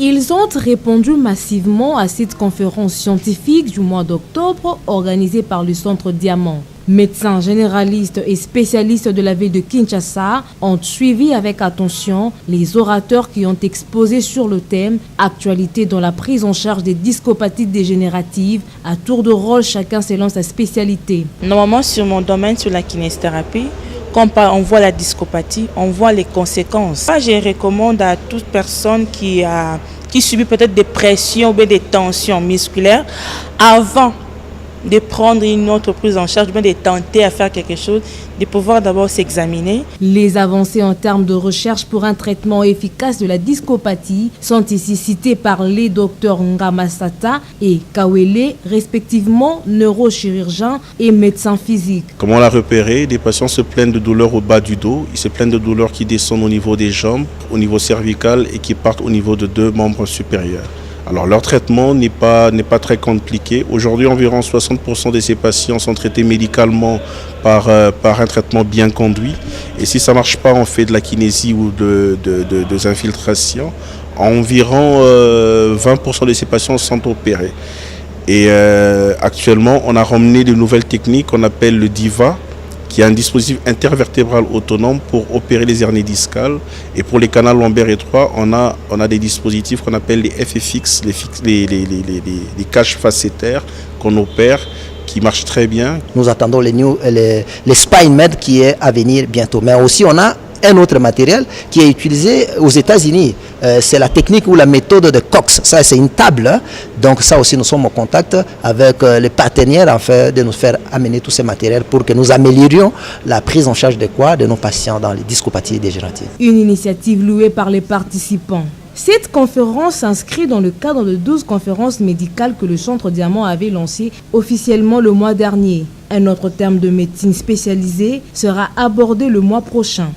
Ils ont répondu massivement à cette conférence scientifique du mois d'octobre organisée par le Centre Diamant. Médecins généralistes et spécialistes de la ville de Kinshasa ont suivi avec attention les orateurs qui ont exposé sur le thème « Actualité dans la prise en charge des discopathies dégénératives ». À tour de rôle, chacun selon sa spécialité. Normalement, sur mon domaine, sur la kinésithérapie, quand on voit la discopathie, on voit les conséquences. Moi, je recommande à toute personne qui subit peut-être des pressions ou des tensions musculaires, avant de prendre une autre prise en charge, de tenter à faire quelque chose, de pouvoir d'abord s'examiner. Les avancées en termes de recherche pour un traitement efficace de la discopathie sont ici citées par les docteurs Ngamasata et Kawele, respectivement neurochirurgiens et médecins physiques. Comment la repérer? Des patients se plaignent de douleurs au bas du dos, ils se plaignent de douleurs qui descendent au niveau des jambes, au niveau cervical et qui partent au niveau de 2 membres supérieurs. Alors leur traitement n'est pas très compliqué. Aujourd'hui, environ 60% de ces patients sont traités médicalement par un traitement bien conduit. Et si ça ne marche pas, on fait de la kinésie ou des infiltrations. Environ 20% de ces patients sont opérés. Et actuellement, on a ramené de nouvelles techniques qu'on appelle le DIVA, qui est un dispositif intervertébral autonome pour opérer les hernies discales. Et pour les canaux lombaires étroits, on a des dispositifs qu'on appelle les FFX, les caches facétaires qu'on opère, qui marchent très bien. Nous attendons les SpineMed qui est à venir bientôt. Mais aussi, on a un autre matériel qui est utilisé aux États-Unis. C'est la technique ou la méthode de Cox. Ça, c'est une table. Donc ça aussi, nous sommes en contact avec les partenaires afin de nous faire amener tous ces matériels pour que nous améliorions la prise en charge de nos patients dans les discopathies dégénératives. Une initiative louée par les participants. Cette conférence s'inscrit dans le cadre de 12 conférences médicales que le Centre Diamant avait lancées officiellement le mois dernier. Un autre terme de médecine spécialisée sera abordé le mois prochain.